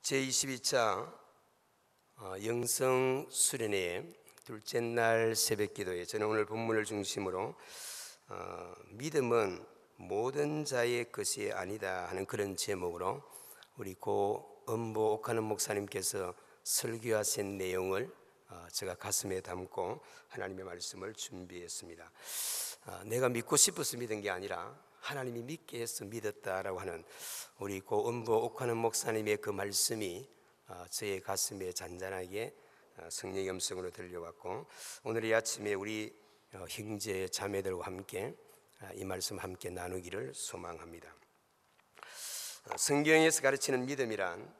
제22차 영성 수련회 둘째 날 새벽기도에 저는 오늘 본문을 중심으로 믿음은 모든 자의 것이 아니다 하는 그런 제목으로 우리 고 은보 옥하는 목사님께서 설교하신 내용을 제가 가슴에 담고 하나님의 말씀을 준비했습니다. 내가 믿고 싶어서 믿은 게 아니라 하나님이 믿게 해서 믿었다라고 하는 우리 고 은보 옥하는 목사님의 그 말씀이 저의 가슴에 잔잔하게 성령의 음성으로 들려왔고, 오늘 이 아침에 우리 형제 자매들과 함께 이 말씀 함께 나누기를 소망합니다. 성경에서 가르치는 믿음이란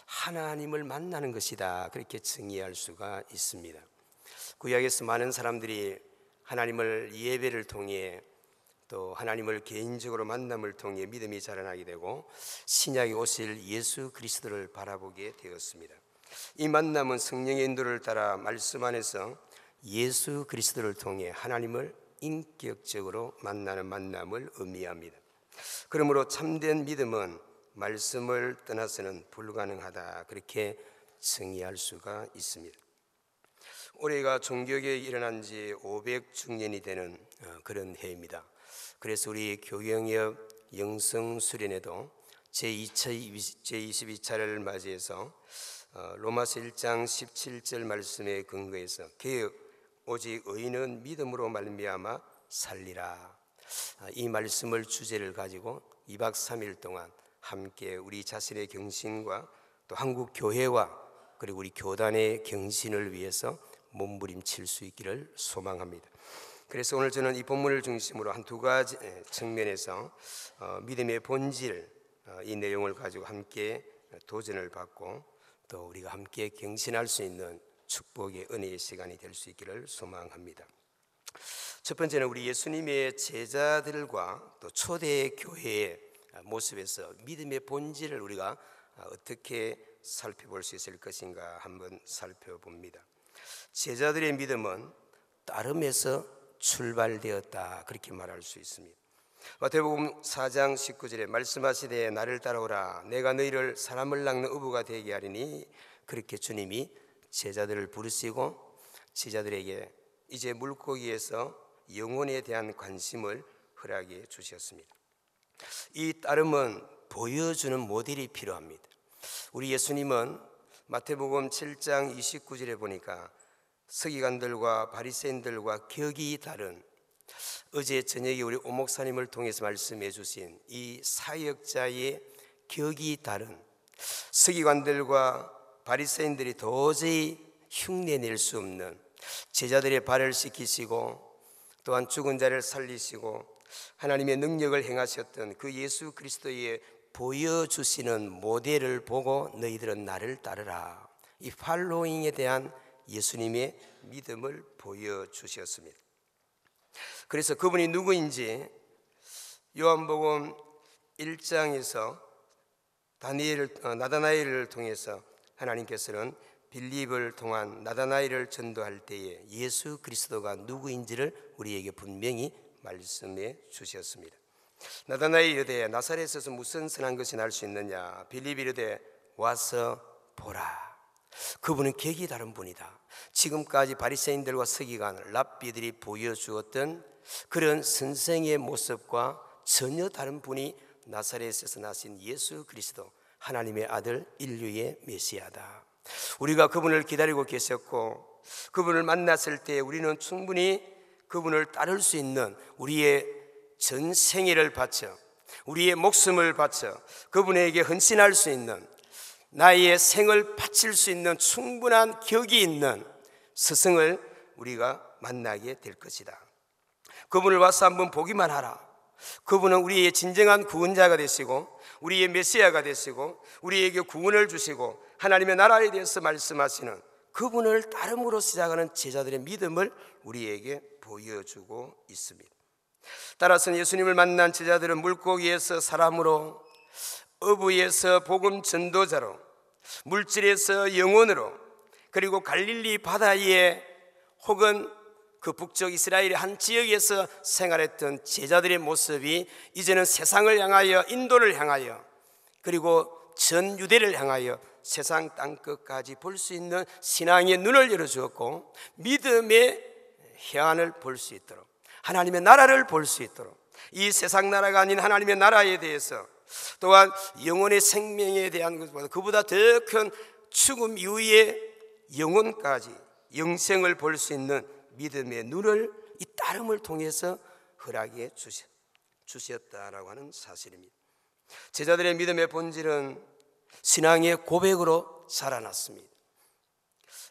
하나님을 만나는 것이다, 그렇게 정의할 수가 있습니다. 구약에서 많은 사람들이 하나님을 예배를 통해 또 하나님을 개인적으로 만남을 통해 믿음이 자라나게 되고 신약에 오실 예수 그리스도를 바라보게 되었습니다. 이 만남은 성령의 인도를 따라 말씀 안에서 예수 그리스도를 통해 하나님을 인격적으로 만나는 만남을 의미합니다. 그러므로 참된 믿음은 말씀을 떠나서는 불가능하다, 그렇게 정의할 수가 있습니다. 올해가 종교개혁이 일어난 지 500주년이 되는 그런 해입니다. 그래서 우리 교영역 영성수련회도 제22차를 맞이해서 로마서 1장 17절 말씀에 근거해서 개혁 오직 의인은 믿음으로 말미암아 살리라, 이 말씀을 주제를 가지고 2박 3일 동안 함께 우리 자신의 경신과 또 한국 교회와 그리고 우리 교단의 경신을 위해서 몸부림칠 수 있기를 소망합니다. 그래서 오늘 저는 이 본문을 중심으로 한 두 가지 측면에서 믿음의 본질, 이 내용을 가지고 함께 도전을 받고 또 우리가 함께 경신할 수 있는 축복의 은혜의 시간이 될 수 있기를 소망합니다. 첫 번째는 우리 예수님의 제자들과 또 초대 교회의 모습에서 믿음의 본질을 우리가 어떻게 살펴볼 수 있을 것인가 한번 살펴봅니다. 제자들의 믿음은 따름에서 출발되었다, 그렇게 말할 수 있습니다. 마태복음 4장 19절에 말씀하시되 나를 따라오라, 내가 너희를 사람을 낚는 어부가 되게 하리니, 그렇게 주님이 제자들을 부르시고 제자들에게 이제 물고기에서 영혼에 대한 관심을 허락해 주셨습니다. 이 따름은 보여주는 모델이 필요합니다. 우리 예수님은 마태복음 7장 29절에 보니까 서기관들과 바리새인들과 격이 다른, 어제 저녁에 우리 오 목사님을 통해서 말씀해 주신 이 사역자의 격이 다른, 서기관들과 바리새인들이 도저히 흉내낼 수 없는 제자들의 발을 씻기시고 또한 죽은 자를 살리시고 하나님의 능력을 행하셨던 그 예수 그리스도의 보여주시는 모델을 보고 너희들은 나를 따르라, 이 팔로잉에 대한 예수님의 믿음을 보여주셨습니다. 그래서 그분이 누구인지 요한복음 1장에서 나다나엘을 통해서 하나님께서는 빌립을 통한 나다나엘을 전도할 때에 예수 그리스도가 누구인지를 우리에게 분명히 말씀해 주셨습니다. 나다나엘이 이르되 나사렛에서 무슨 선한 것이 날 수 있느냐, 빌립이 이르되 와서 보라. 그분은 격이 다른 분이다. 지금까지 바리새인들과 서기관 랍비들이 보여주었던 그런 선생의 모습과 전혀 다른 분이 나사렛에서 나신 예수 그리스도, 하나님의 아들, 인류의 메시아다. 우리가 그분을 기다리고 계셨고 그분을 만났을 때 우리는 충분히 그분을 따를 수 있는, 우리의 전 생애를 바쳐 우리의 목숨을 바쳐 그분에게 헌신할 수 있는, 나의 생을 바칠 수 있는 충분한 격이 있는 스승을 우리가 만나게 될 것이다. 그분을 와서 한번 보기만 하라. 그분은 우리의 진정한 구원자가 되시고 우리의 메시아가 되시고 우리에게 구원을 주시고 하나님의 나라에 대해서 말씀하시는 그분을 따름으로 시작하는 제자들의 믿음을 우리에게 보여주고 있습니다. 따라서 예수님을 만난 제자들은 물고기에서 사람으로, 어부에서 복음 전도자로, 물질에서 영혼으로, 그리고 갈릴리 바다에 혹은 그 북쪽 이스라엘의 한 지역에서 생활했던 제자들의 모습이 이제는 세상을 향하여, 인도를 향하여, 그리고 전 유대를 향하여 세상 땅끝까지 볼 수 있는 신앙의 눈을 열어주었고, 믿음의 해안을 볼 수 있도록, 하나님의 나라를 볼 수 있도록, 이 세상 나라가 아닌 하나님의 나라에 대해서, 또한 영혼의 생명에 대한 것보다 그보다 더 큰 죽음 이후의 영혼까지 영생을 볼 수 있는 믿음의 눈을 이 따름을 통해서 허락해 주셨다라고 하는 사실입니다. 제자들의 믿음의 본질은 신앙의 고백으로 자라났습니다.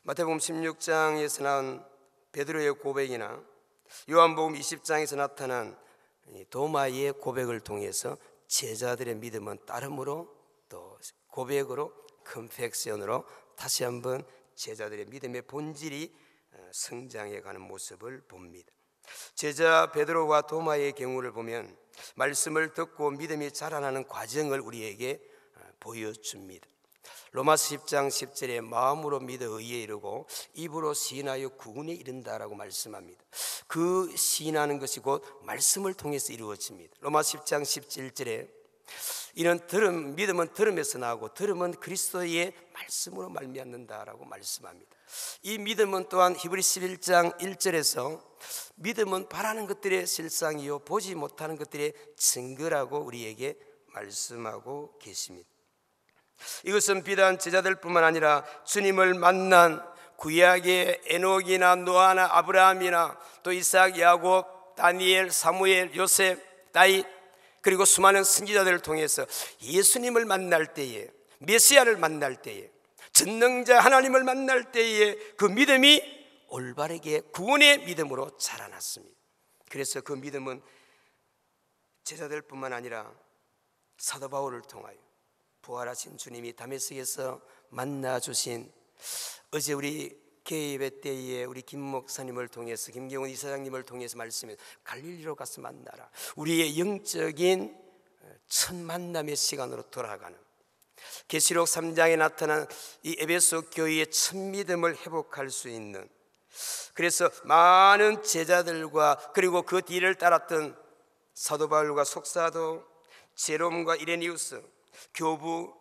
마태복음 16장에서 나온 베드로의 고백이나 요한복음 20장에서 나타난 도마의 고백을 통해서 제자들의 믿음은 따름으로 또 고백으로 컨펙션으로 다시 한번 제자들의 믿음의 본질이 성장해 가는 모습을 봅니다. 제자 베드로와 도마의 경우를 보면 말씀을 듣고 믿음이 자라나는 과정을 우리에게 보여줍니다. 로마서 10장 10절에 마음으로 믿어 의에 이르고 입으로 시인하여 구원에 이른다라고 말씀합니다. 그 시인하는 것이 곧 말씀을 통해서 이루어집니다. 로마서 10장 17절에 이는 믿음은 들음에서 나오고 들음은 그리스도의 말씀으로 말미암는다라고 말씀합니다. 이 믿음은 또한 히브리서 11장 1절에서 믿음은 바라는 것들의 실상이요 보지 못하는 것들의 증거라고 우리에게 말씀하고 계십니다. 이것은 비단 제자들뿐만 아니라 주님을 만난 구약의 에녹이나 노아나 아브라함이나 또 이삭, 야곱, 다니엘, 사무엘, 요셉, 다윗, 그리고 수많은 선지자들을 통해서 예수님을 만날 때에, 메시아를 만날 때에, 전능자 하나님을 만날 때에 그 믿음이 올바르게 구원의 믿음으로 자라났습니다. 그래서 그 믿음은 제자들뿐만 아니라 사도 바울을 통하여 부활하신 주님이 다메섹에서 만나주신, 어제 우리 개입의 때에 우리 김 목사님을 통해서, 김경훈 이사장님을 통해서 말씀해 갈릴리로 가서 만나라, 우리의 영적인 첫 만남의 시간으로 돌아가는, 계시록 3장에 나타난 이 에베소 교회의 첫 믿음을 회복할 수 있는, 그래서 많은 제자들과 그리고 그 뒤를 따랐던 사도 바울과 속사도 제롬과 이레니우스, 교부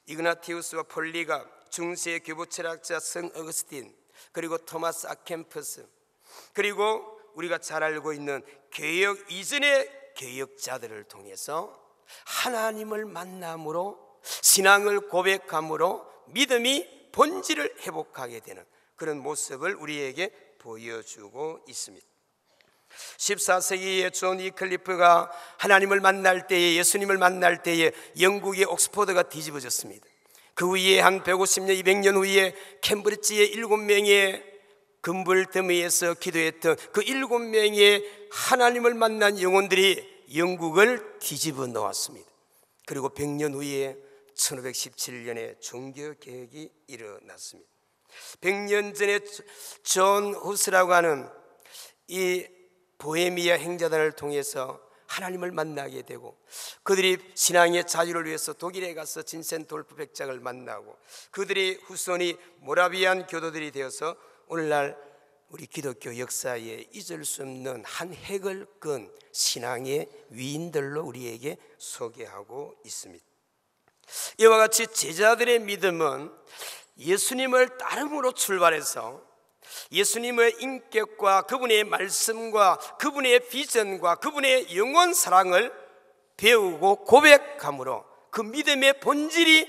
이그나티우스와 폴리가, 중세 교부 철학자 성 어거스틴, 그리고 토마스 아켐퍼스, 그리고 우리가 잘 알고 있는 개혁 이전의 개혁자들을 통해서 하나님을 만남으로 신앙을 고백함으로 믿음이 본질을 회복하게 되는 그런 모습을 우리에게 보여주고 있습니다. 14세기에 존 위클리프가 하나님을 만날 때에, 예수님을 만날 때에 영국의 옥스퍼드가 뒤집어졌습니다. 그 후에 한 150년, 200년 후에 캠브리지의 7명의 금불더미에서 기도했던 그 7명의 하나님을 만난 영혼들이 영국을 뒤집어 놓았습니다. 그리고 100년 후에 1517년에 종교개혁이 일어났습니다. 100년 전에 존 후스라고 하는 이 보헤미아 행자단을 통해서 하나님을 만나게 되고, 그들이 신앙의 자유를 위해서 독일에 가서 진센돌프 백작을 만나고, 그들의 후손이 모라비안 교도들이 되어서 오늘날 우리 기독교 역사에 잊을 수 없는 한 획을 끈 신앙의 위인들로 우리에게 소개하고 있습니다. 이와 같이 제자들의 믿음은 예수님을 따름으로 출발해서 예수님의 인격과 그분의 말씀과 그분의 비전과 그분의 영원 사랑을 배우고 고백함으로 그 믿음의 본질이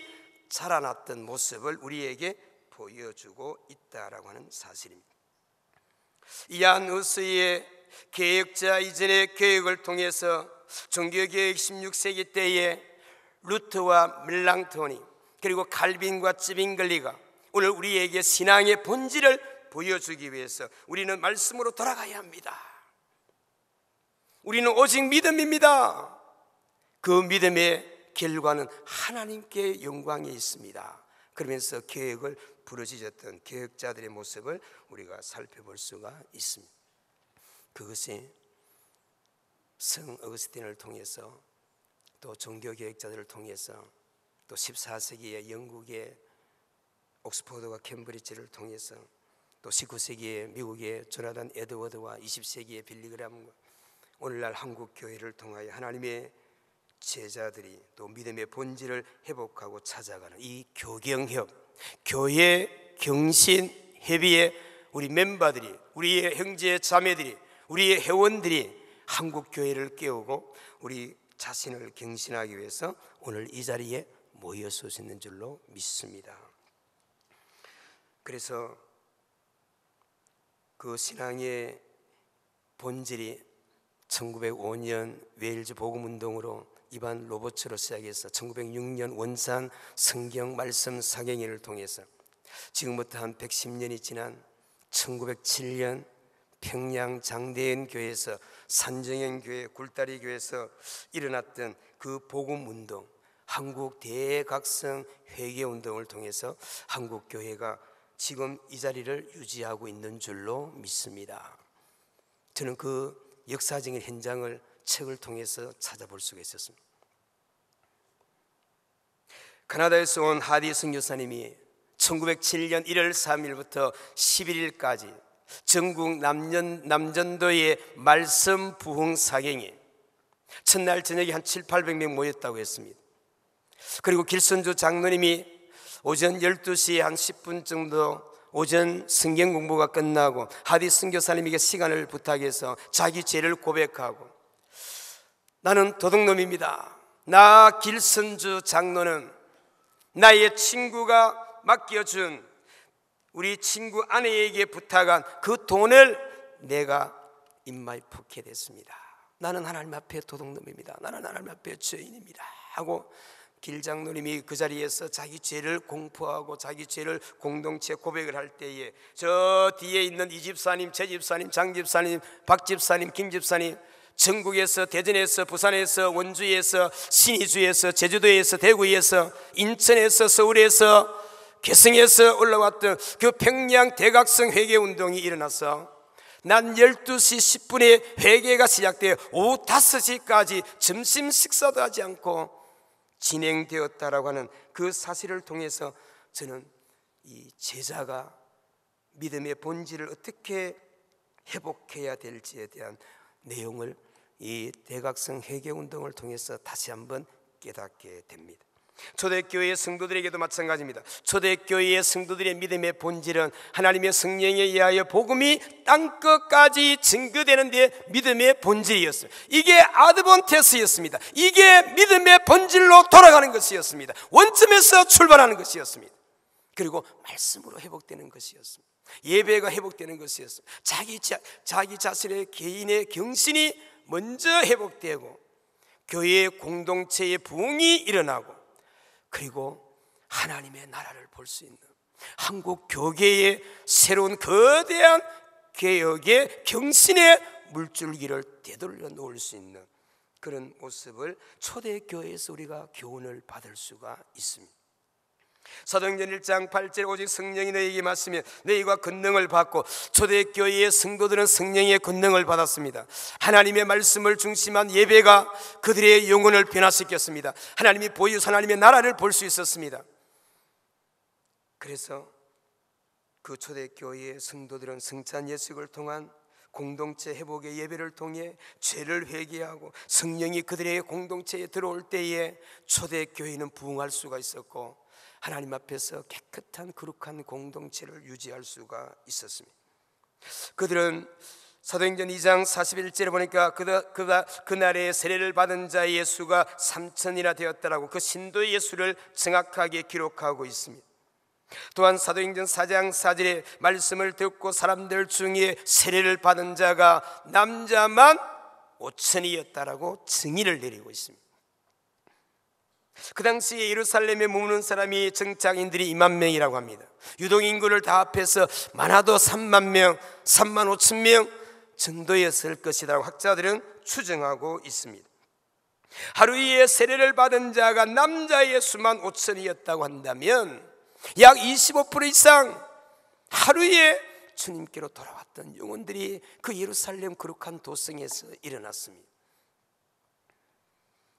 자라났던 모습을 우리에게 보여주고 있다라고 하는 사실입니다. 이안 후스의 개혁자 이전의 개혁을 통해서 종교개혁 16세기 때에 루터와 멜랑토니, 그리고 칼빈과 찌빙글리가 오늘 우리에게 신앙의 본질을 보여주기 위해서 우리는 말씀으로 돌아가야 합니다. 우리는 오직 믿음입니다. 그 믿음의 결과는 하나님께 영광이 있습니다. 그러면서 개혁을 부르짖었던 개혁자들의 모습을 우리가 살펴볼 수가 있습니다. 그것이 성 어거스틴을 통해서, 또 종교개혁자들을 통해서, 또 14세기의 영국의 옥스퍼드와 캠브리지를 통해서, 또 19세기의 미국의 조나단 에드워드와 20세기의 빌리그람과 오늘날 한국 교회를 통하여 하나님의 제자들이 또 믿음의 본질을 회복하고 찾아가는 이 교경협, 교회 경신 협의회 우리 멤버들이, 우리의 형제 자매들이, 우리의 회원들이 한국 교회를 깨우고 우리 자신을 경신하기 위해서 오늘 이 자리에 모여 섰는 줄로 믿습니다. 그래서 그 신앙의 본질이 1905년 웨일즈 복음운동으로 이반 로버츠로 시작해서 1906년 원산 성경 말씀 사경회를 통해서 지금부터 한 110년이 지난 1907년 평양 장대현 교회에서 산정현 교회, 굴다리 교회에서 일어났던 그 복음운동, 한국 대각성 회개운동을 통해서 한국 교회가 지금 이 자리를 유지하고 있는 줄로 믿습니다. 저는 그 역사적인 현장을 책을 통해서 찾아볼 수가 있었습니다. 캐나다에서 온 하디 선교사님이 1907년 1월 3일부터 11일까지 전국 남전도의 말씀 부흥 사경에 첫날 저녁에 한 700~800명 모였다고 했습니다. 그리고 길선주 장로님이 오전 12시에 한 10분 정도 오전 성경 공부가 끝나고 하디 선교사님에게 시간을 부탁해서 자기 죄를 고백하고, 나는 도둑놈입니다. 나 길선주 장로는 나의 친구가 맡겨준 우리 친구 아내에게 부탁한 그 돈을 내가 인마에 포켓했습니다. 나는 하나님 앞에 도둑놈입니다. 나는 하나님 앞에 죄인입니다 하고 길장로님이 그 자리에서 자기 죄를 공포하고 자기 죄를 공동체 고백을 할 때에 저 뒤에 있는 이 집사님, 제 집사님, 장 집사님, 박 집사님, 김 집사님, 전국에서, 대전에서, 부산에서, 원주에서, 신의주에서, 제주도에서, 대구에서, 인천에서, 서울에서, 개성에서 올라왔던 그 평양 대각성 회개운동이 일어나서 낮 12시 10분에 회개가 시작되어 오후 5시까지 점심 식사도 하지 않고 진행되었다라고 하는 그 사실을 통해서 저는 이 제자가 믿음의 본질을 어떻게 회복해야 될지에 대한 내용을 이 대각성 회개운동을 통해서 다시 한번 깨닫게 됩니다. 초대교회의 성도들에게도 마찬가지입니다. 초대교회의 성도들의 믿음의 본질은 하나님의 성령에 의하여 복음이 땅끝까지 증거되는 데 믿음의 본질이었어요. 이게 아드본테스였습니다. 이게 믿음의 본질로 돌아가는 것이었습니다. 원점에서 출발하는 것이었습니다. 그리고 말씀으로 회복되는 것이었습니다. 예배가 회복되는 것이었습니다. 자기 자신의 개인의 경신이 먼저 회복되고 교회의 공동체의 부흥이 일어나고, 그리고 하나님의 나라를 볼 수 있는 한국 교계의 새로운 거대한 개혁의 경신의 물줄기를 되돌려 놓을 수 있는 그런 모습을 초대교회에서 우리가 교훈을 받을 수가 있습니다. 사도행전 1장 8절 오직 성령이 너희에게 말씀하시면 너희가 권능을 받고, 초대교회의 성도들은 성령의 권능을 받았습니다. 하나님의 말씀을 중심한 예배가 그들의 영혼을 변화시켰습니다. 하나님이 보여주신 하나님의 나라를 볼 수 있었습니다. 그래서 그 초대교회의 성도들은 성찬 예식을 통한 공동체 회복의 예배를 통해 죄를 회개하고 성령이 그들의 공동체에 들어올 때에 초대교회는 부흥할 수가 있었고, 하나님 앞에서 깨끗한 거룩한 공동체를 유지할 수가 있었습니다. 그들은 사도행전 2장 41절에 보니까 그날에 세례를 받은 자의 수가 3,000이나 되었다라고 그 신도의 예수를 정확하게 기록하고 있습니다. 또한 사도행전 4장 4절에 말씀을 듣고 사람들 중에 세례를 받은 자가 남자만 5,000이었다라고 증의를 내리고 있습니다. 그 당시에 예루살렘에 머무는 사람이 정착인들이 2만 명이라고 합니다. 유동인구를 다 합해서 많아도 3만 명, 3만 5천 명 정도였을 것이라고 학자들은 추정하고 있습니다. 하루에 세례를 받은 자가 남자의 수만 5천이었다고 한다면 약 25% 이상 하루에 주님께로 돌아왔던 영혼들이 그 예루살렘 거룩한 도성에서 일어났습니다.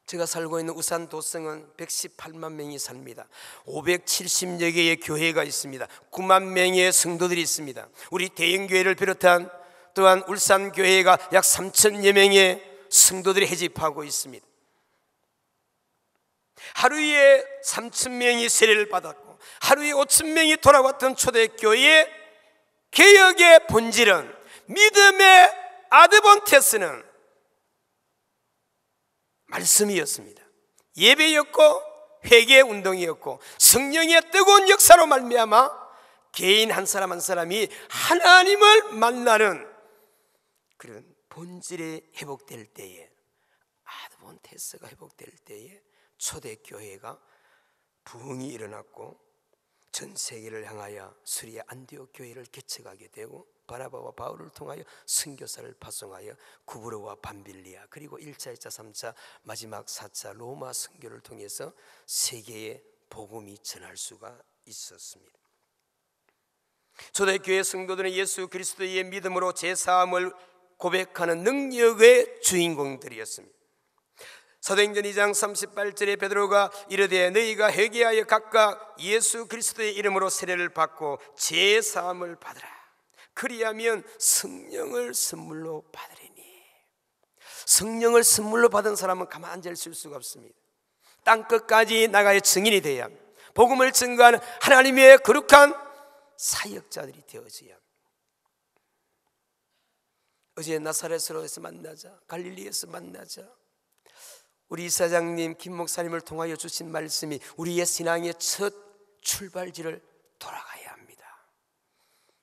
제가 살고 있는 우산 도성은 118만 명이 삽니다. 570여 개의 교회가 있습니다. 9만 명의 성도들이 있습니다. 우리 대형교회를 비롯한 또한 울산교회가 약 3,000여 명의 성도들이 해집하고 있습니다. 하루에 3,000명이 세례를 받았고 하루에 5,000명이 돌아왔던 초대교회의 개혁의 본질은, 믿음의 아드본테스는 말씀이었습니다. 예배였고 회개 운동이었고 성령의 뜨거운 역사로 말미암아 개인 한 사람 한 사람이 하나님을 만나는 그런 본질이 회복될 때에, 아드본테스가 회복될 때에 초대교회가 부흥이 일어났고 전 세계를 향하여 수리아 안디옥 교회를 개척하게 되고 바나바와 바울을 통하여 선교사를 파송하여 구브로와 밤빌리아, 그리고 1차, 2차, 3차, 마지막 4차 로마 선교를 통해서 세계에 복음이 전할 수가 있었습니다. 초대교회 성도들은 예수 그리스도의 믿음으로 제사함을 고백하는 능력의 주인공들이었습니다. 사도행전 2장 38절에 베드로가 이르되 너희가 회개하여 각각 예수 그리스도의 이름으로 세례를 받고 제사함을 받으라. 그리하면 성령을 선물로 받으리니. 성령을 선물로 받은 사람은 가만 앉아 있을 수가 없습니다. 땅끝까지 나가야 증인이 되어야 합니다. 복음을 증거하는 하나님의 거룩한 사역자들이 되어져야 합니다. 어제 나사렛으로에서 만나자, 갈릴리에서 만나자, 우리 이사장님 김 목사님을 통하여 주신 말씀이 우리의 신앙의 첫 출발지를 돌아가야 합니다.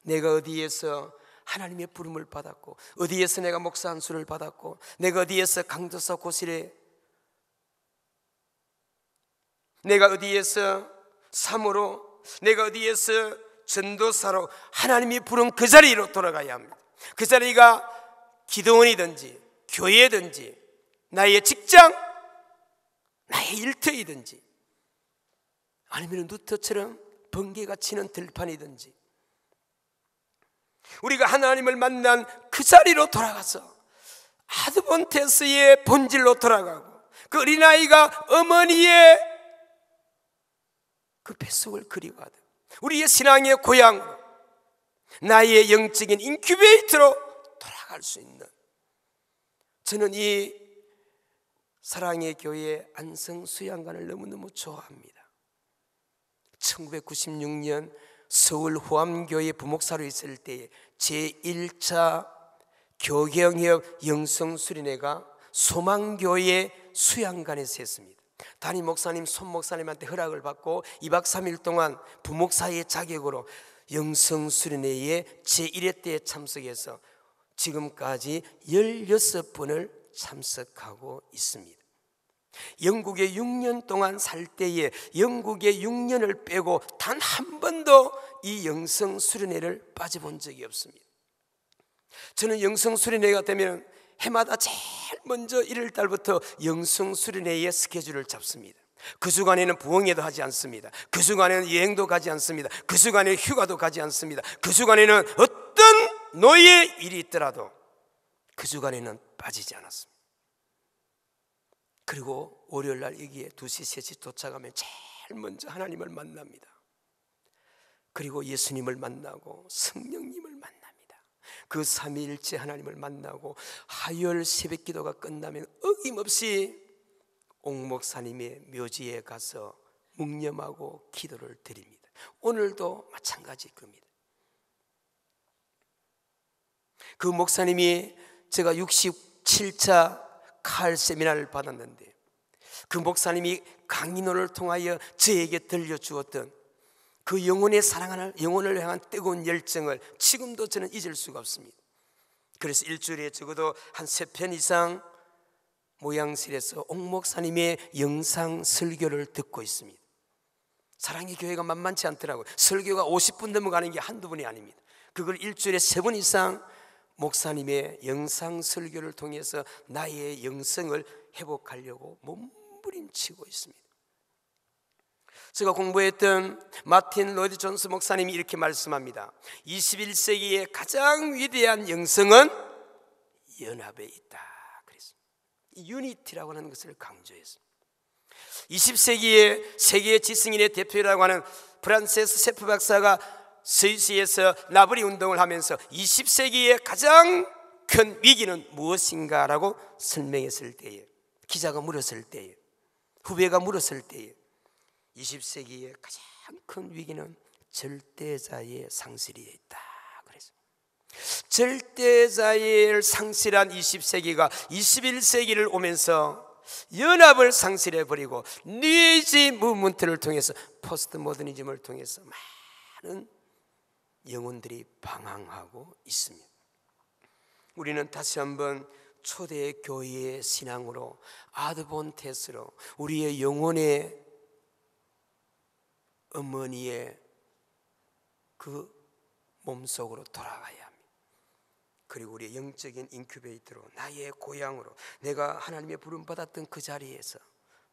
내가 어디에서 하나님의 부름을 받았고, 어디에서 내가 목사 안수를 받았고, 내가 어디에서 강도사 고실에, 내가 어디에서 사모로, 내가 어디에서 전도사로 하나님이 부른 그 자리로 돌아가야 합니다. 그 자리가 기도원이든지 교회든지 나의 직장, 나의 일터이든지 아니면 누터처럼 번개가 치는 들판이든지, 우리가 하나님을 만난 그 자리로 돌아가서 아드본테스의 본질로 돌아가고, 그 어린아이가 어머니의 그 뱃속을 그리워하듯 우리의 신앙의 고향으로, 나의 영적인 인큐베이터로 돌아갈 수 있는, 저는 이 사랑의 교회 안성수양관을 너무너무 좋아합니다. 1996년 서울 후암교회 부목사로 있을 때에 제1차 교경협 영성수련회가 소망교회 수양관에서 했습니다. 담임 목사님, 손 목사님한테 허락을 받고 2박 3일 동안 부목사의 자격으로 영성수련회에 제1회 때에 참석해서 지금까지 16번을 참석하고 있습니다. 영국에 6년 동안 살 때에 영국에 6년을 빼고 단 한 번도 이 영성수련회를 빠져본 적이 없습니다. 저는 영성수련회가 되면 해마다 제일 먼저 1월 달부터 영성수련회의 스케줄을 잡습니다. 그 주간에는 부흥회도 하지 않습니다. 그 주간에는 여행도 가지 않습니다. 그 주간에는 휴가도 가지 않습니다. 그 주간에는 어떤 노예 일이 있더라도 그 주간에는 빠지지 않았습니다. 그리고 월요일날 여기에 2시, 3시 도착하면 제일 먼저 하나님을 만납니다. 그리고 예수님을 만나고 성령님을 만납니다. 그 3일째 하나님을 만나고 화요일 새벽 기도가 끝나면 어김없이 옥목사님의 묘지에 가서 묵념하고 기도를 드립니다. 오늘도 마찬가지일 겁니다. 그 목사님이 제가 67차 칼 세미나를 받았는데, 그 목사님이 강인호를 통하여 저에게 들려주었던 그 영혼의 사랑하는, 영혼을 향한 뜨거운 열정을 지금도 저는 잊을 수가 없습니다. 그래서 일주일에 적어도 한 3편 이상 모양실에서 옥 목사님의 영상 설교를 듣고 있습니다. 사랑의 교회가 만만치 않더라고요. 설교가 50분 넘어가는 게 한두 번이 아닙니다. 그걸 일주일에 3번 이상 목사님의 영상 설교를 통해서 나의 영성을 회복하려고 몸부림치고 있습니다. 제가 공부했던 마틴 로이드 존스 목사님이 이렇게 말씀합니다. 21세기의 가장 위대한 영성은 연합에 있다. 그랬습니다. 유니티라고 하는 것을 강조했습니다. 20세기의 세계 지성인의 대표라고 하는 프란세스 세프 박사가 스위스에서 나부리 운동을 하면서 20세기의 가장 큰 위기는 무엇인가 라고 설명했을 때에, 기자가 물었을 때에 후배가 물었을 때에 20세기의 가장 큰 위기는 절대자의 상실이 있다. 그래서 절대자의 상실한 20세기가 21세기를 오면서 연합을 상실해버리고 뉴에이지 무브먼트를 통해서 포스트 모더니즘을 통해서 많은 영혼들이 방황하고 있습니다. 우리는 다시 한번 초대 교회의 신앙으로 아드본티스트로 우리의 영혼의 어머니의 그 몸속으로 돌아가야 합니다. 그리고 우리의 영적인 인큐베이터로 나의 고향으로 내가 하나님의 부름받았던 그 자리에서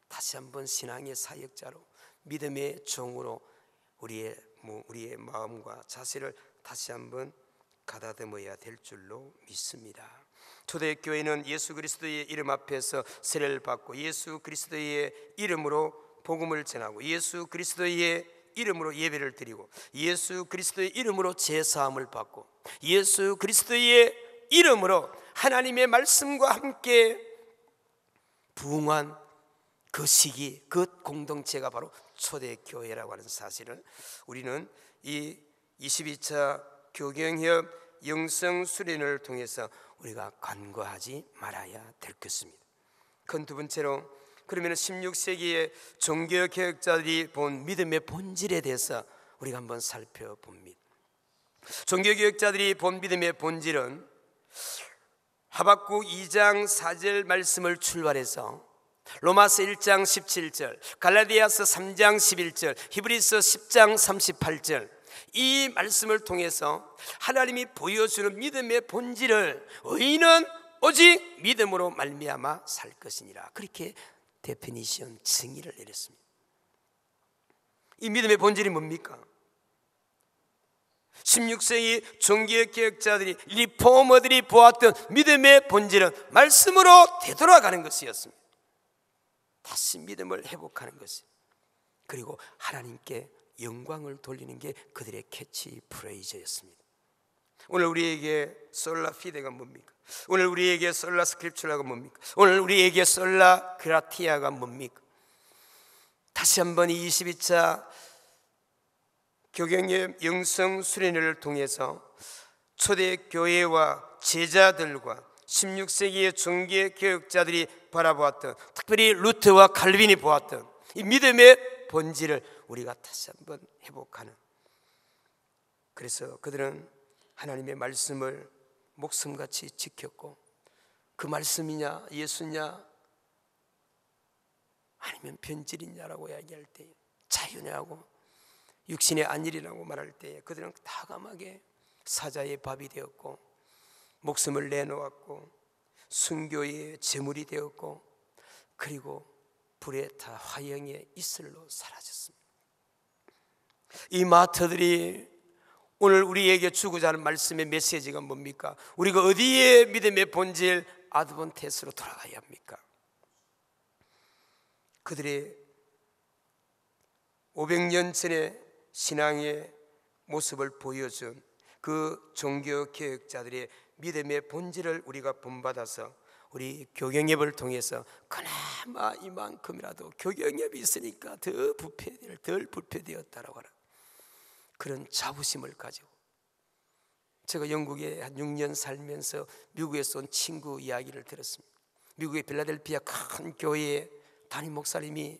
다시 한번 신앙의 사역자로 믿음의 종으로 우리의 마음과 자세를 다시 한번 가다듬어야 될 줄로 믿습니다. 초대교회는 예수 그리스도의 이름 앞에서 세례를 받고 예수 그리스도의 이름으로 복음을 전하고 예수 그리스도의 이름으로 예배를 드리고 예수 그리스도의 이름으로 제사함을 받고 예수 그리스도의 이름으로 하나님의 말씀과 함께 부흥한 그 시기, 그 공동체가 바로 초대교회라고 하는 사실을 우리는 이 22차 교경협 영성수련을 통해서 우리가 간과하지 말아야 될 것입니다. 큰 두 번째로, 그러면 16세기의 종교개혁자들이 본 믿음의 본질에 대해서 우리가 한번 살펴봅니다. 종교개혁자들이 본 믿음의 본질은 하박국 2장 4절 말씀을 출발해서 로마서 1장 17절, 갈라디아서 3장 11절, 히브리서 10장 38절 이 말씀을 통해서 하나님이 보여주는 믿음의 본질을 의인은 오직 믿음으로 말미암아 살 것이니라, 그렇게 데피니션 정의를 내렸습니다. 이 믿음의 본질이 뭡니까? 16세기 종교개혁자들이 리포머들이 보았던 믿음의 본질은 말씀으로 되돌아가는 것이었습니다. 다시 믿음을 회복하는 것이, 그리고 하나님께 영광을 돌리는 게 그들의 캐치 프레이즈였습니다. 오늘 우리에게 솔라 피데가 뭡니까? 오늘 우리에게 솔라 스크립처라가 뭡니까? 오늘 우리에게 솔라 그라티아가 뭡니까? 다시 한번 이 22차 교경의 영성 수련회를 통해서 초대교회와 제자들과 16세기의 종교개혁자들이 바라보았던, 특별히 루터와 칼빈이 보았던 이 믿음의 본질을 우리가 다시 한번 회복하는, 그래서 그들은 하나님의 말씀을 목숨같이 지켰고, 그 말씀이냐 예수냐 아니면 변질이냐라고 이야기할 때, 자유냐고 육신의 안일이라고 말할 때 그들은 다감하게 사자의 밥이 되었고 목숨을 내놓았고 순교의 제물이 되었고, 그리고 불에 타 화형의 이슬로 사라졌습니다. 이 마터들이 오늘 우리에게 주고자 하는 말씀의 메시지가 뭡니까? 우리가 어디에 믿음의 본질 아드본티스트로 돌아가야 합니까? 그들의 500년 전의 신앙의 모습을 보여준 그 종교개혁자들의 믿음의 본질을 우리가 본받아서 우리 교경협을 통해서 그나마 이만큼이라도 교경협이 있으니까 덜 부패되었다라고 하는 그런 자부심을 가지고, 제가 영국에 한 6년 살면서 미국에서 온 친구 이야기를 들었습니다. 미국의 필라델피아 큰 교회에 담임 목사님이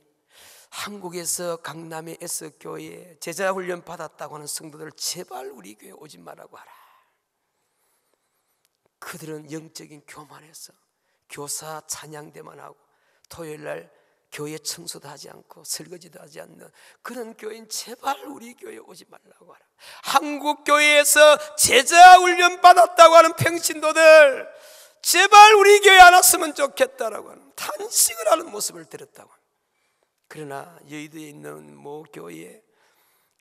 한국에서 강남의 S교회에 제자훈련 받았다고 하는 성도들 제발 우리 교회 오지 말라고 하라. 그들은 영적인 교만에서 교사 찬양대만 하고 토요일날 교회 청소도 하지 않고 설거지도 하지 않는 그런 교회인 제발 우리 교회 오지 말라고 하라. 한국 교회에서 제자훈련 받았다고 하는 평신도들 제발 우리 교회 안 왔으면 좋겠다라고 하는 탄식을 하는 모습을 들었다고. 그러나 여의도에 있는 모 교회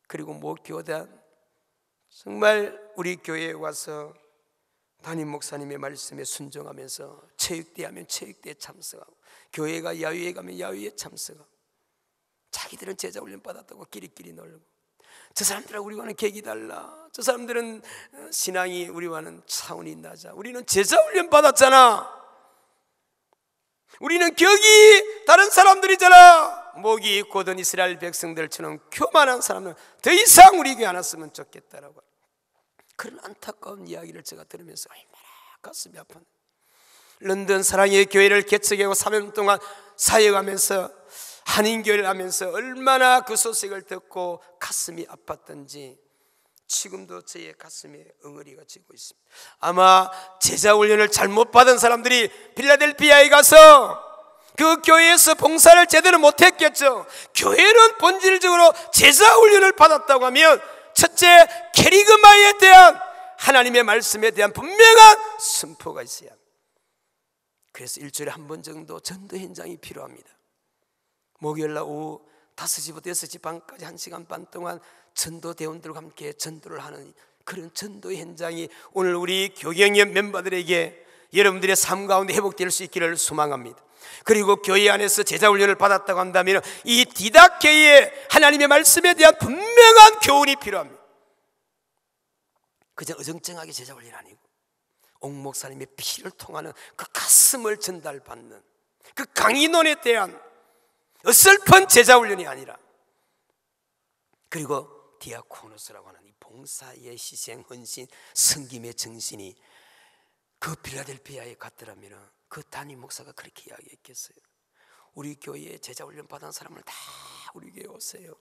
그리고 모 교단, 정말 우리 교회에 와서 담임 목사님의 말씀에 순종하면서 체육대 하면 체육대에 참석하고, 교회가 야유회 가면 야유회에 참석하고, 자기들은 제자훈련 받았다고 끼리끼리 놀고, 저 사람들하고 우리와는 객이 달라, 저 사람들은 신앙이 우리와는 차원이 낮아, 우리는 제자훈련 받았잖아. 우리는 격이 다른 사람들이잖아. 목이 곧은 이스라엘 백성들처럼 교만한 사람은 더 이상 우리 교회 안 왔으면 좋겠다라고, 그런 안타까운 이야기를 제가 들으면서 얼마나 가슴이 아팠는데, 런던 사랑의 교회를 개척하고 3년 동안 사역하면서 한인교회를 하면서 얼마나 그 소식을 듣고 가슴이 아팠던지 지금도 저의 가슴에 엉어리가 지고 있습니다. 아마 제자 훈련을 잘못 받은 사람들이 빌라델피아에 가서 그 교회에서 봉사를 제대로 못했겠죠. 교회는 본질적으로 제자 훈련을 받았다고 하면 첫째, 캐리그마에 대한 하나님의 말씀에 대한 분명한 선포가 있어야 합니다. 그래서 일주일에 한 번 정도 전도 현장이 필요합니다. 목요일날 오후 5시부터 6시 반까지 1시간 반 동안 전도 대원들과 함께 전도를 하는 그런 전도 현장이 오늘 우리 교경연 멤버들에게 여러분들의 삶 가운데 회복될 수 있기를 소망합니다. 그리고 교회 안에서 제자훈련을 받았다고 한다면 이 디다케의 하나님의 말씀에 대한 분명한 교훈이 필요합니다. 그저 어정쩡하게 제자훈련이 아니고 옥 목사님의 피를 통하는 그 가슴을 전달받는 그 강인원에 대한 어설픈 제자훈련이 아니라, 그리고 디아코노스라고 하는 이 봉사의 희생, 헌신, 섬김의 정신이 그 빌라델피아에 갔더라면 그 담임 목사가 그렇게 이야기했겠어요. 우리 교회에 제자훈련 받은 사람을 다 우리 교회에 오세요.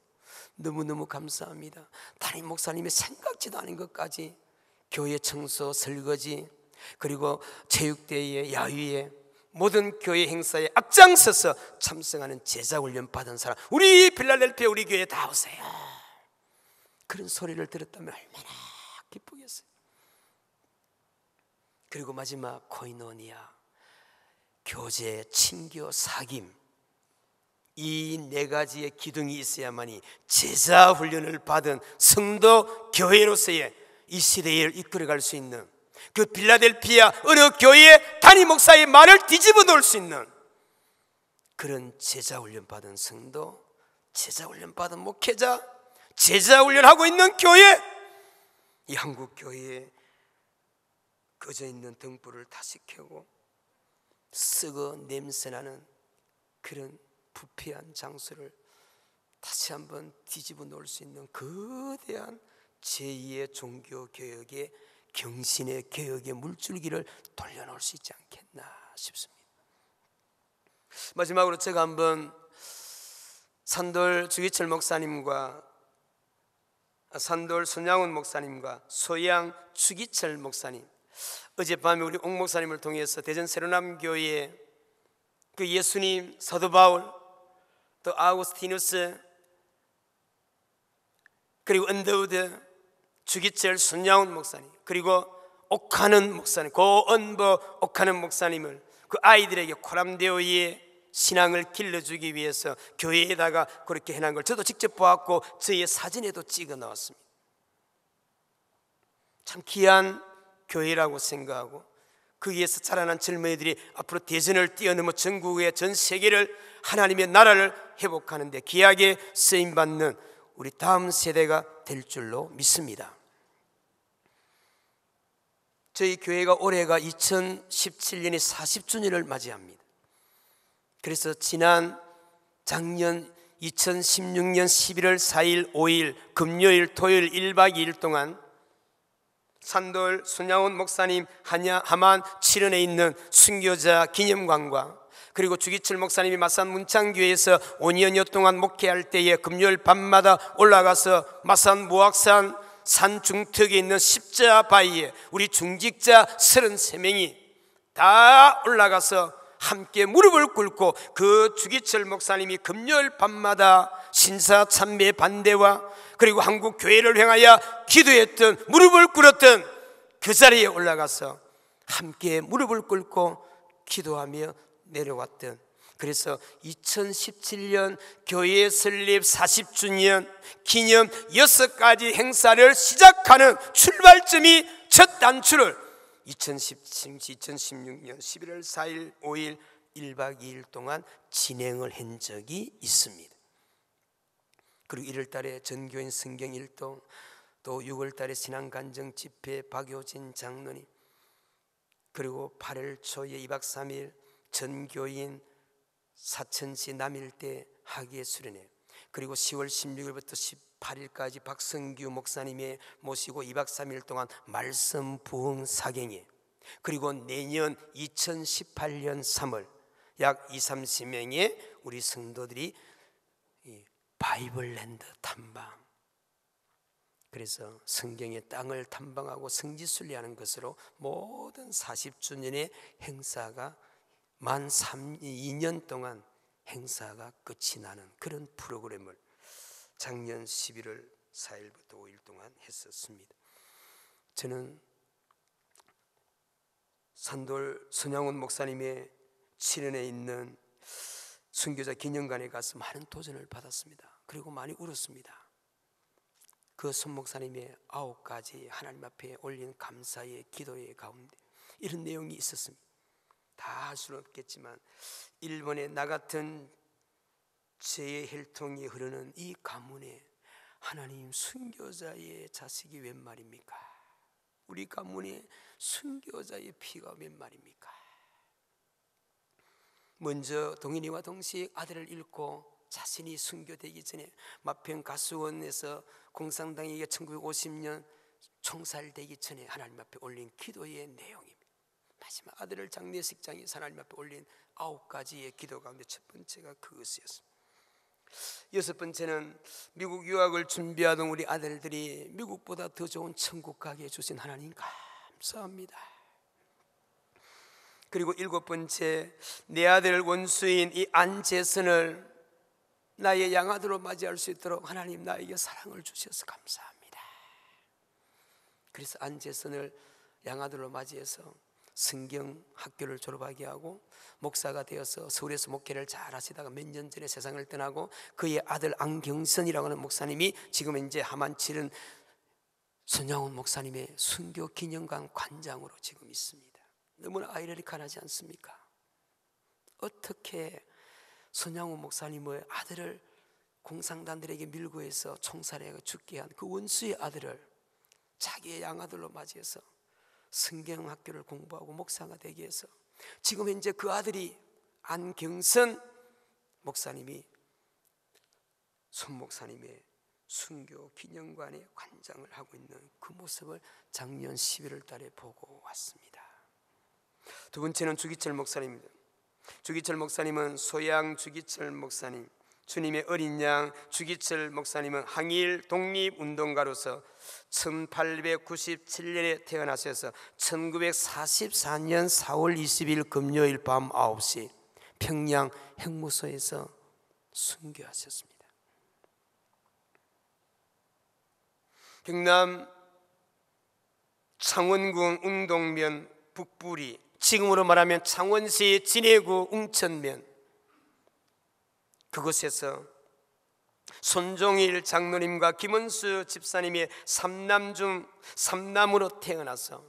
너무너무 감사합니다. 담임 목사님이 생각지도 않은 것까지 교회 청소, 설거지, 그리고 체육대회, 야유회, 모든 교회 행사에 앞장서서 참석하는 제자훈련 받은 사람, 우리 빌라델피아 우리 교회에 다 오세요. 그런 소리를 들었다면 얼마나 기쁘겠어요. 그리고 마지막 코이노니아, 교제, 친교, 사귐, 이 네 가지의 기둥이 있어야만이 제자훈련을 받은 성도 교회로서의 이 시대를 이끌어갈 수 있는, 그 빌라델피아 어느 교회의 담임 목사의 말을 뒤집어 놓을 수 있는 그런 제자훈련 받은 성도, 제자훈련 받은 목회자, 제자훈련하고 있는 교회, 이 한국 교회에 꺼져 있는 등불을 다시 켜고 썩어 냄새나는 그런 부패한 장소를 다시 한번 뒤집어 놓을 수 있는 거대한 제2의 종교개혁의, 경신의 개혁의 물줄기를 돌려놓을 수 있지 않겠나 싶습니다. 마지막으로 제가 한번 산돌 주기철 목사님과 산돌 손양훈 목사님과 소양 주기철 목사님, 어젯밤에 우리 옥 목사님을 통해서 대전 세로남교회에 그 예수님, 사도 바울, 또 아우구스티누스, 그리고 언더우드, 주기철 손양훈 목사님, 그리고 옥하는 목사님, 고언버 옥하는 목사님을 그 아이들에게 코람데오의 신앙을 길러주기 위해서 교회에다가 그렇게 해놓은 걸 저도 직접 보았고 저의 사진에도 찍어 넣었습니다. 참 귀한 교회라고 생각하고 거기에서 자라난 젊은이들이 앞으로 대전을 뛰어넘어 전국의 전 세계를, 하나님의 나라를 회복하는 데 귀하게 쓰임받는 우리 다음 세대가 될 줄로 믿습니다. 저희 교회가 올해가 2017년이 40주년을 맞이합니다. 그래서 작년 2016년 11월 4일, 5일 금요일, 토요일 1박 2일 동안 산돌 손양훈 목사님 하만 7원에 있는 순교자 기념관과, 그리고 주기철 목사님이 마산 문창교회에서 5년여 동안 목회할 때에 금요일 밤마다 올라가서 마산 무악산 산 중턱에 있는 십자 바위에 우리 중직자 33명이 다 올라가서 함께 무릎을 꿇고 그 주기철 목사님이 금요일 밤마다 신사 참배 반대와 그리고 한국 교회를 향하여 기도했던, 무릎을 꿇었던 그 자리에 올라가서 함께 무릎을 꿇고 기도하며 내려왔던, 그래서 2017년 교회 설립 40주년 기념 6가지 행사를 시작하는 출발점이 첫 단추를 2016년 11월 4일, 5일 1박 2일 동안 진행을 한 적이 있습니다. 그리고 1월 달에 전교인 성경 일동, 또 6월 달에 신앙간정 집회 박효진 장로님, 그리고 8월 초에 2박 3일 전교인 사천시 남일대 학예 수련회, 그리고 10월 16일부터 18일까지 박성규 목사님의 모시고 2박 3일 동안 말씀 부흥 사경회, 그리고 내년 2018년 3월 약 20-30명의 우리 성도들이 바이블랜드 탐방, 그래서 성경의 땅을 탐방하고 성지순례하는 것으로 모든 40주년의 행사가 만 2년 동안 행사가 끝이 나는 그런 프로그램을 작년 11월 4일부터 5일 동안 했었습니다. 저는 산돌 손양훈 목사님의 치련에 있는 순교자 기념관에 가서 많은 도전을 받았습니다. 그리고 많이 울었습니다. 그 손 목사님의 9가지 하나님 앞에 올린 감사의 기도의 가운데 이런 내용이 있었습니다. 다 할 수는 없겠지만 일본의 나 같은 죄의 혈통이 흐르는 이 가문에 하나님, 순교자의 자식이 웬 말입니까? 우리 가문에 순교자의 피가 웬 말입니까? 먼저 동인이와 동시에 아들을 잃고 자신이 순교되기 전에 마평 가수원에서 공산당에게 1950년 총살되기 전에 하나님 앞에 올린 기도의 내용입니다. 마지막 아들을 장례식장에서 하나님 앞에 올린 9가지의 기도 가운데 첫 번째가 그것이었습니다. 6번째는 미국 유학을 준비하던 우리 아들들이 미국보다 더 좋은 천국 가게 해주신 하나님 감사합니다. 그리고 7번째, 내 아들 원수인 이 안재선을 나의 양아들로 맞이할 수 있도록 하나님 나에게 사랑을 주셔서 감사합니다. 그래서 안재선을 양아들로 맞이해서 성경학교를 졸업하게 하고 목사가 되어서 서울에서 목회를 잘 하시다가 몇 년 전에 세상을 떠나고 그의 아들 안경선이라고 하는 목사님이 지금 이제 하만칠은 손양훈 목사님의 순교 기념관 관장으로 지금 있습니다. 너무나 아이러니컬하지 않습니까? 어떻게 손양훈 목사님의 아들을 공산당들에게 밀고 해서 총살해 죽게 한 그 원수의 아들을 자기의 양아들로 맞이해서 성경학교를 공부하고 목사가 되게 해서 지금 현재 그 아들이 안경선 목사님이 손 목사님의 순교 기념관의 관장을 하고 있는 그 모습을 작년 11월 달에 보고 왔습니다. 두 번째는 주기철 목사님입니다. 주기철 목사님은 소양 주기철 목사님, 주님의 어린 양 주기철 목사님은 항일 독립운동가로서 1897년에 태어나셔서 1944년 4월 20일 금요일 밤 9시 평양 형무소에서 순교하셨습니다. 경남 창원군 웅동면 북부리, 지금으로 말하면 창원시 진해구 웅천면, 그곳에서 손종일 장로님과 김은수 집사님의 3남 중 3남으로 태어나서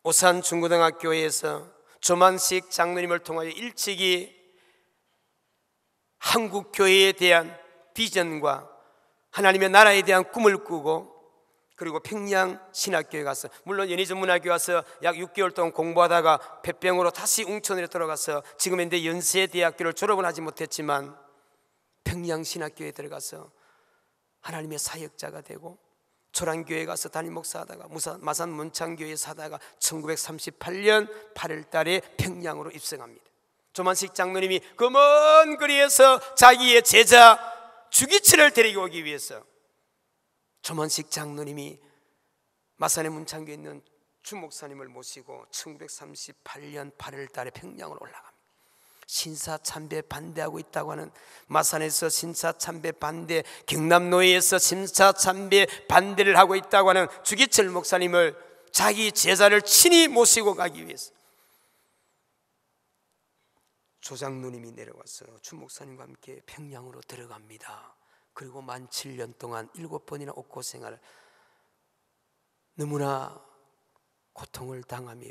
오산 중고등학교에서 조만식 장로님을 통하여 일찍이 한국 교회에 대한 비전과 하나님의 나라에 대한 꿈을 꾸고, 그리고 평양 신학교에 가서, 물론 연희전문학교 가서 약 6개월 동안 공부하다가 폐병으로 다시 웅천으로 돌아가서 지금 현재 연세대학교를 졸업은 하지 못했지만 평양 신학교에 들어가서 하나님의 사역자가 되고, 조란교회 가서 담임 목사하다가 마산 문창교회 사다가 1938년 8월 달에 평양으로 입성합니다. 조만식 장로님이 그 먼 거리에서 자기의 제자 주기철을 데리고 오기 위해서 조만식 장로님이 마산의 문창교에 있는 주 목사님을 모시고 1938년 8월 달에 평양으로 올라갑니다. 신사참배 반대하고 있다고 하는, 마산에서 신사참배 반대, 경남노예에서 신사참배 반대를 하고 있다고 하는 주기철 목사님을 자기 제자를 친히 모시고 가기 위해서 조장로님이 내려와서 주 목사님과 함께 평양으로 들어갑니다. 그리고 만 7년 동안 7번이나 옥고생활을 너무나 고통을 당하며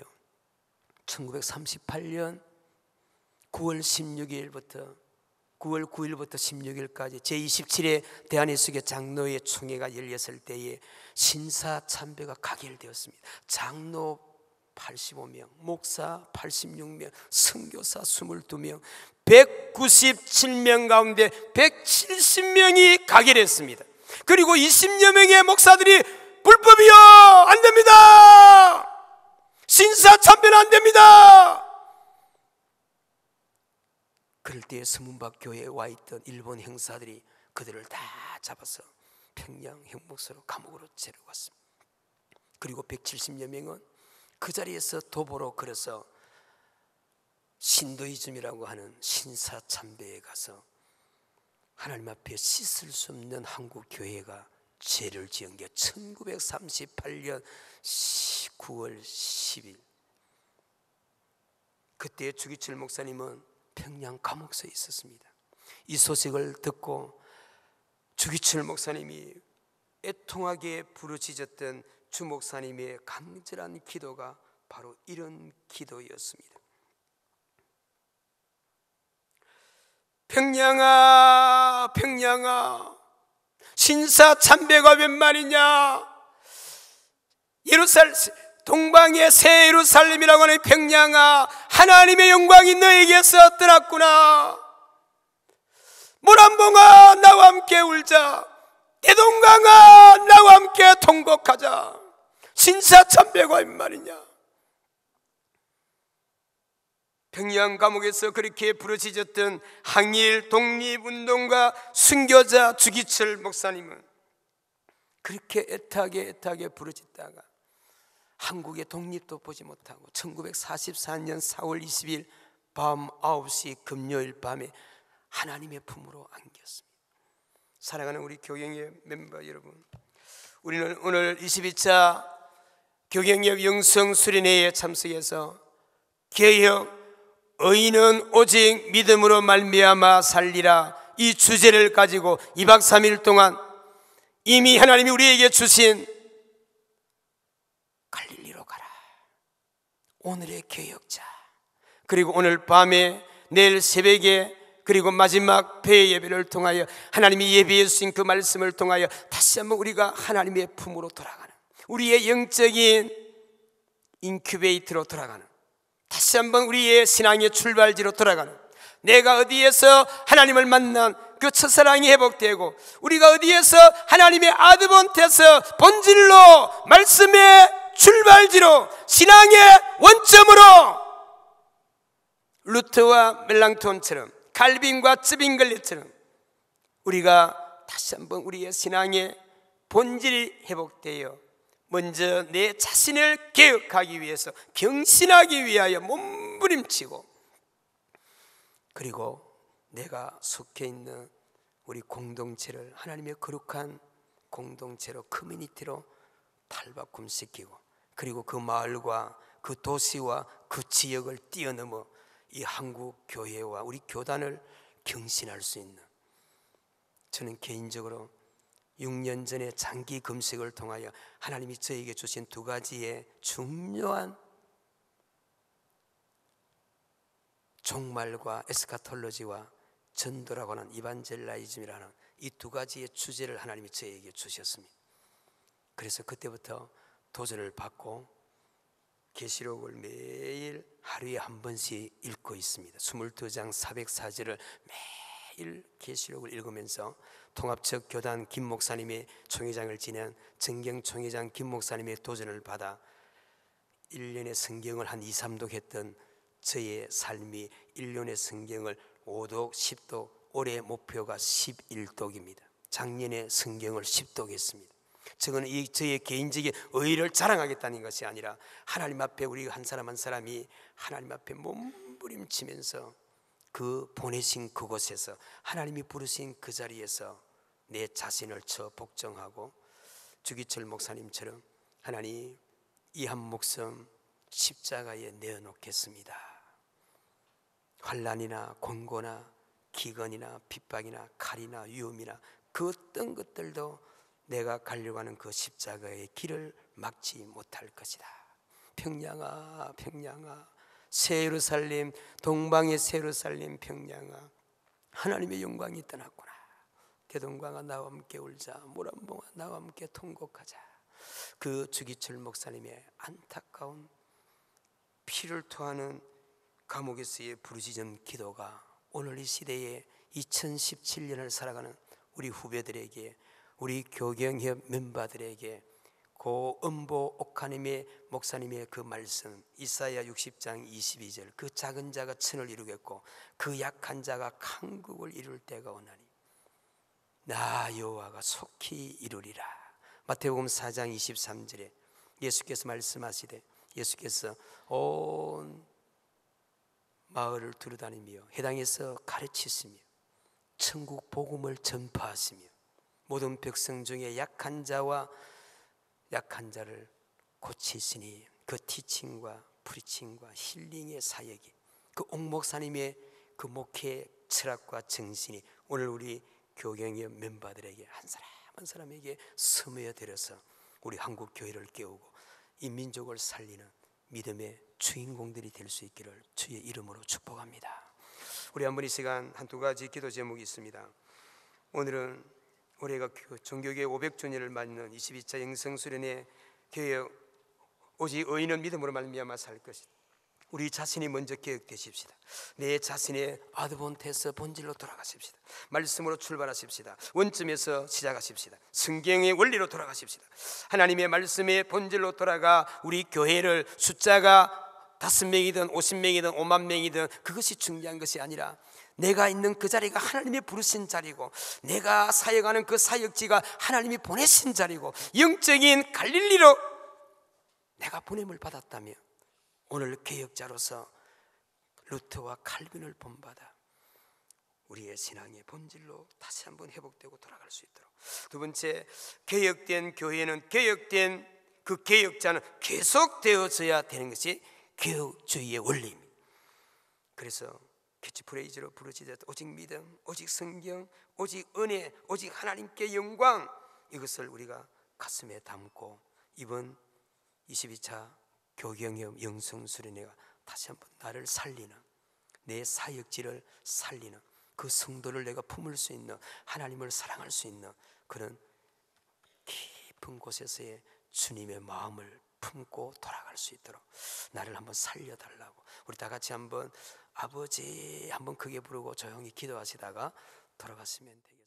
1938년 9월 16일부터 16일까지 제27회 대한예수교 장로회 총회가 열렸을 때에 신사참배가 가결되었습니다. 장로 85명, 목사 86명, 선교사 22명, 197명 가운데 170명이 가결했습니다. 그리고 20여 명의 목사들이 불법이요, 안 됩니다, 신사참배는 안 됩니다. 그럴 때에 서문박 교회에 와 있던 일본 형사들이 그들을 다 잡아서 평양 형목소로 감옥으로 데려갔습니다. 그리고 170여 명은 그 자리에서 도보로 걸어서 신도이즘이라고 하는 신사참배에 가서 하나님 앞에 씻을 수 없는 한국 교회가 죄를 지은 게 1938년 9월 10일. 그때 주기철 목사님은 평양 감옥서에 있었습니다. 이 소식을 듣고 주기철 목사님이 애통하게 부르짖었던 주 목사님의 간절한 기도가 바로 이런 기도였습니다. 평양아, 평양아, 신사참배가 웬 말이냐? 예루살렘, 동방의 새 예루살렘이라고 하는 평양아, 하나님의 영광이 너에게서 떠났구나. 모란봉아, 나와 함께 울자. 대동강아, 나와 함께 통곡하자. 신사참배가 웬 말이냐? 평양 감옥에서 그렇게 부르짖었던 항일 독립운동가 순교자 주기철 목사님은 그렇게 애타게 부르짖다가 한국의 독립도 보지 못하고 1944년 4월 20일 밤 9시 금요일 밤에 하나님의 품으로 안겼습니다. 사랑하는 우리 교경의 멤버 여러분, 우리는 오늘 22차 교경역 영성 수련회에 참석해서 개혁 의인은 오직 믿음으로 말미암아 살리라, 이 주제를 가지고 2박 3일 동안 이미 하나님이 우리에게 주신 갈릴리로 가라, 오늘의 개혁자, 그리고 오늘 밤에 내일 새벽에 그리고 마지막 배 예배를 통하여 하나님이 예배해 주신 그 말씀을 통하여 다시 한번 우리가 하나님의 품으로 돌아가는, 우리의 영적인 인큐베이터로 돌아가는, 다시 한번 우리의 신앙의 출발지로 돌아가는, 내가 어디에서 하나님을 만난 그 첫사랑이 회복되고 우리가 어디에서 하나님의 아드번트에서 본질로 말씀의 출발지로 신앙의 원점으로 루터와 멜랑톤처럼 칼빈과 츠빙글레처럼 우리가 다시 한번 우리의 신앙의 본질이 회복되어 먼저 내 자신을 개혁하기 위해서 경신하기 위하여 몸부림치고, 그리고 내가 속해 있는 우리 공동체를 하나님의 거룩한 공동체로, 커뮤니티로 탈바꿈시키고, 그리고 그 마을과 그 도시와 그 지역을 뛰어넘어 이 한국 교회와 우리 교단을 경신할 수 있는, 저는 개인적으로 6년 전에 장기 금식을 통하여 하나님이 저에게 주신 두 가지의 중요한 종말과 에스카톨로지와 전도라고 하는 이반젤라이즘이라는 이 두 가지의 주제를 하나님이 저에게 주셨습니다. 그래서 그때부터 도전을 받고 계시록을 매일 하루에 한 번씩 읽고 있습니다. 22장 404절을 매일 계시록을 읽으면서 통합적 교단 김 목사님의 총회장을 지낸 정경 총회장 김 목사님의 도전을 받아 1년에 성경을 한 2, 3독 했던 저의 삶이 1년에 성경을 5독, 10독, 올해 목표가 11독입니다. 작년에 성경을 10독 했습니다. 저는 저의 개인적인 의의를 자랑하겠다는 것이 아니라 하나님 앞에 우리 한 사람 한 사람이 하나님 앞에 몸부림치면서 그 보내신 그곳에서 하나님이 부르신 그 자리에서 내 자신을 복종하고 주기철 목사님처럼 하나님 이 한 목숨 십자가에 내어놓겠습니다. 환난이나 공고나 기근이나 핍박이나 칼이나 위험이나 그 어떤 것들도 내가 가려고 하는 그 십자가의 길을 막지 못할 것이다. 평양아, 평양아, 새 예루살렘, 동방의 새 예루살렘 평양아, 하나님의 영광이 떠났구나. 대동강아, 나와 함께 울자. 모란봉아, 나와 함께 통곡하자. 그 주기철 목사님의 안타까운 피를 토하는 감옥에서의 부르짖은 기도가 오늘 이 시대에 2017년을 살아가는 우리 후배들에게, 우리 교경협 멤버들에게 고 음보 옥하님의 목사님의 그 말씀, 이사야 60장 22절, 그 작은 자가 천을 이루겠고 그 약한 자가 강국을 이룰 때가 오나니 나 여호와가 속히 이루리라. 마태복음 4장 23절에 예수께서 말씀하시되, 예수께서 온 마을을 두루다니며 해당에서 가르치시며 천국 복음을 전파하시며 모든 백성 중에 약한 자와 약한 자를 고치시니 그 티칭과 프리칭과 힐링의 사역이, 그 옥목사님의 그 목회 철학과 정신이 오늘 우리 교경의 멤버들에게 한 사람 한 사람에게 스며들어서 우리 한국 교회를 깨우고 이 민족을 살리는 믿음의 주인공들이 될 수 있기를 주의 이름으로 축복합니다. 우리 한번 이 시간 한두 가지 기도 제목이 있습니다. 오늘은 올해가 종교개혁 500주년을 맞는 22차 영성수련회 개혁, 오직 의인은 믿음으로 말미암아 살 것이다. 우리 자신이 먼저 개혁되십시다. 내 자신의 아드본테스 본질로 돌아가십시다. 말씀으로 출발하십시다. 원점에서 시작하십시다. 성경의 원리로 돌아가십시다. 하나님의 말씀의 본질로 돌아가 우리 교회를 숫자가 5명이든 50명이든 5만 명이든 그것이 중요한 것이 아니라 내가 있는 그 자리가 하나님이 부르신 자리고 내가 사역하는 그 사역지가 하나님이 보내신 자리고 영적인 갈릴리로 내가 보냄을 받았다며 오늘 개혁자로서 루터와 칼빈을 본받아 우리의 신앙의 본질로 다시 한번 회복되고 돌아갈 수 있도록. 두 번째, 개혁된 교회는 개혁된 그 개혁자는 계속되어져야 되는 것이 개혁주의의 원리입니다. 그래서 캐치프레이즈로 부르짖었다. 오직 믿음, 오직 성경, 오직 은혜, 오직 하나님께 영광, 이것을 우리가 가슴에 담고 이번 22차 교경협 영성수련회가 다시 한번 나를 살리는, 내 사역지를 살리는, 그 성도를 내가 품을 수 있는, 하나님을 사랑할 수 있는 그런 깊은 곳에서의 주님의 마음을 품고 돌아갈 수 있도록 나를 한번 살려달라고 우리 다 같이 한번 아버지 한번 크게 부르고 조용히 기도하시다가 돌아갔으면 되겠습니다.